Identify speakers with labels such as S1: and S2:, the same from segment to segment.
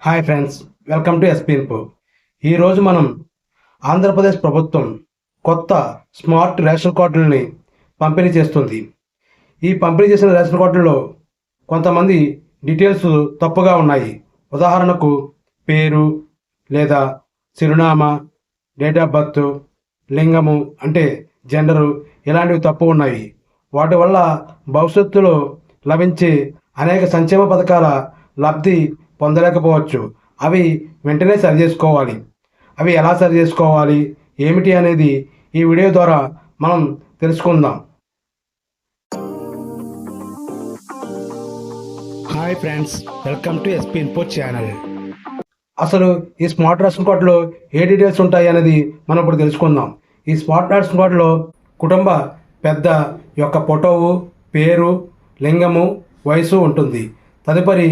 S1: Hi friends, welcome to SP info. ఈరోజు మనం ఆంధ్రప్రదేశ్ ప్రభుత్వం కొత్త స్మార్ట్ రేషన్ కార్డులని పంపిణీ చేస్తుంది. ఈ పంపిణీ చేసిన రేషన్ కార్డుల్లో కొంతమంది డీటెయిల్స్ తప్పుగా ఉన్నాయి. ఉదాహరణకు పేరు లేదా చిరునామా, డేట్ ఆఫ్ బర్త్, లింగము అంటే జెండరు ఇలాంటివి తప్పు ఉన్నాయి. వాటి వల్ల భవిష్యత్తులో లభించే అనేక సంక్షేమ పథకాల లబ్ధి పొందలేకపోవచ్చు. అవి వెంటనే సరి చేసుకోవాలి. అవి ఎలా సరి చేసుకోవాలి, ఏమిటి అనేది ఈ వీడియో ద్వారా మనం తెలుసుకుందాం. Hi friends, welcome to SP info channel. అసలు ఈ స్మార్ట్ రేషన్ కార్డులో ఏ డీటెయిల్స్ ఉంటాయి అనేది మనం ఇప్పుడు తెలుసుకుందాం. ఈ స్మార్ట్ రేషన్ కార్డులో కుటుంబ పెద్ద యొక్క ఫోటోవు, పేరు, లింగము, వయసు ఉంటుంది. తదుపరి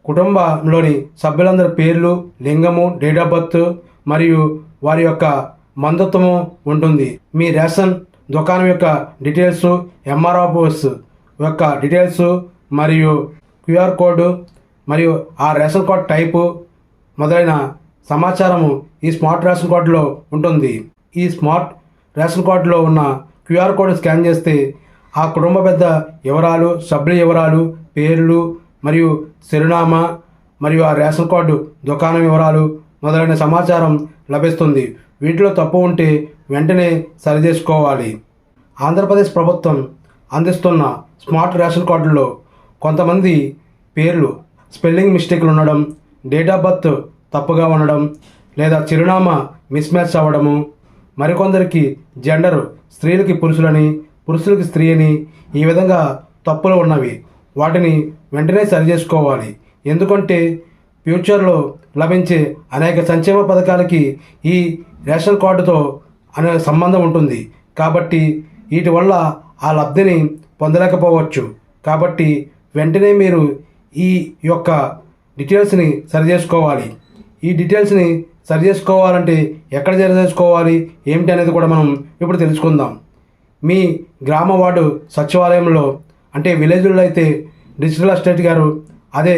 S1: కుటుంబంలోని సభ్యులందరి పేర్లు, లింగము, డేట్ ఆఫ్ బర్త్ మరియు వారి యొక్క మందత్వము ఉంటుంది. మీ రేషన్ దుకాణం యొక్క డీటెయిల్స్, ఎంఆర్ఓస్ యొక్క డీటెయిల్స్ మరియు క్యూఆర్ కోడ్ మరియు ఆ రేషన్ కార్డ్ టైపు మొదలైన సమాచారము ఈ స్మార్ట్ రేషన్ కార్డులో ఉంటుంది. ఈ స్మార్ట్ రేషన్ కార్డులో ఉన్న క్యూఆర్ కోడ్ స్కాన్ చేస్తే ఆ కుటుంబ పెద్ద వివరాలు, సభ్యుల వివరాలు, పేర్లు మరియు చిరునామా మరియు ఆ రేషన్ కార్డు దుకాణం వివరాలు మొదలైన సమాచారం లభిస్తుంది. వీటిలో తప్పు ఉంటే వెంటనే సరిచేసుకోవాలి. ఆంధ్రప్రదేశ్ ప్రభుత్వం అందిస్తున్న స్మార్ట్ రేషన్ కార్డుల్లో కొంతమంది పేర్లు స్పెల్లింగ్ మిస్టేక్లు ఉండడం, డేట్ ఆఫ్ బర్త్ తప్పుగా ఉండడం లేదా చిరునామా మిస్ మ్యాచ్ అవ్వడము, మరికొందరికి జెండరు స్త్రీలకి పురుషులని, పురుషులకి స్త్రీ అని ఈ విధంగా తప్పులు ఉన్నవి. వాటిని వెంటనే సరి చేసుకోవాలి. ఎందుకంటే ఫ్యూచర్లో లభించే అనేక సంక్షేమ పథకాలకి ఈ రేషన్ కార్డుతో అనే సంబంధం ఉంటుంది. కాబట్టి వీటి వల్ల ఆ లబ్ధిని పొందలేకపోవచ్చు. కాబట్టి వెంటనే మీరు ఈ యొక్క డీటెయిల్స్ని సరి చేసుకోవాలి. ఈ డీటెయిల్స్ని సరి చేసుకోవాలంటే ఎక్కడ సరి చేసుకోవాలి, ఏమిటి అనేది కూడా మనం ఇప్పుడు తెలుసుకుందాం. మీ గ్రామ వార్డు సచివాలయంలో అంటే విలేజ్లో అయితే డిజిటల్ అసిస్టెంట్ గారు, అదే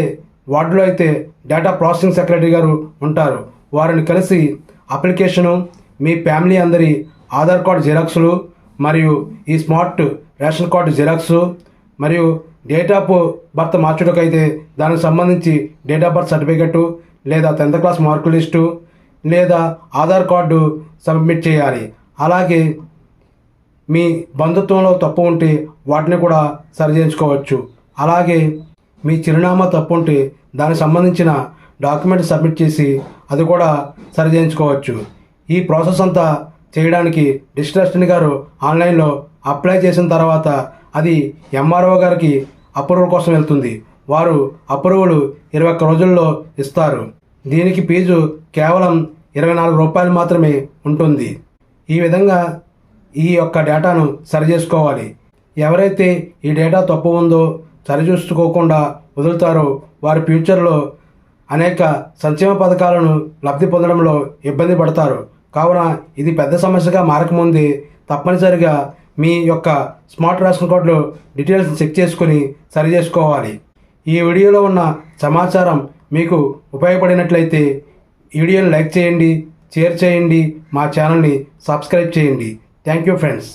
S1: వార్డులో అయితే డేటా ప్రాసెసింగ్ సెక్రటరీ గారు ఉంటారు. వారిని కలిసి అప్లికేషను, మీ ఫ్యామిలీ అందరి ఆధార్ కార్డు జిరాక్స్లు మరియు ఈ స్మార్ట్ రేషన్ కార్డు జిరాక్స్ మరియు డేట్ ఆఫ్ బర్త్ మార్చుటకైతే దానికి సంబంధించి డేట్ ఆఫ్ బర్త్ సర్టిఫికెట్ లేదా 10th క్లాస్ మార్కు లిస్టు లేదా ఆధార్ కార్డు సబ్మిట్ చేయాలి. అలాగే మీ బంధుత్వంలో తప్పు ఉంటే వాటిని కూడా సరి చేయించుకోవచ్చు. అలాగే మీ చిరునామా తప్పు ఉంటే దానికి సంబంధించిన డాక్యుమెంట్ సబ్మిట్ చేసి అది కూడా సరి చేయించుకోవచ్చు. ఈ ప్రాసెస్ అంతా చేయడానికి డిజిటల్ అసిస్టెంట్ గారు ఆన్లైన్లో అప్లై చేసిన తర్వాత అది ఎంఆర్ఓ గారికి అప్రూవల్ కోసం వెళ్తుంది. వారు అప్రూవల్ 21 రోజుల్లో ఇస్తారు. దీనికి ఫీజు కేవలం 24 రూపాయలు మాత్రమే ఉంటుంది. ఈ విధంగా ఈ యొక్క డేటాను సరి చేసుకోవాలి. ఎవరైతే ఈ డేటా తప్పు ఉందో సరిచూసుకోకుండా వదులుతారో వారి ఫ్యూచర్లో అనేక సంక్షేమ పథకాలను లబ్ధి పొందడంలో ఇబ్బంది పడతారు. కావున ఇది పెద్ద సమస్యగా మారకముందే తప్పనిసరిగా మీ యొక్క స్మార్ట్ రేషన్ కార్డులో డీటెయిల్స్ చెక్ చేసుకుని సరి చేసుకోవాలి. ఈ వీడియోలో ఉన్న సమాచారం మీకు ఉపయోగపడినట్లయితే ఈ వీడియోని లైక్ చేయండి, షేర్ చేయండి, మా ఛానల్ని సబ్స్క్రైబ్ చేయండి. Thank you friends.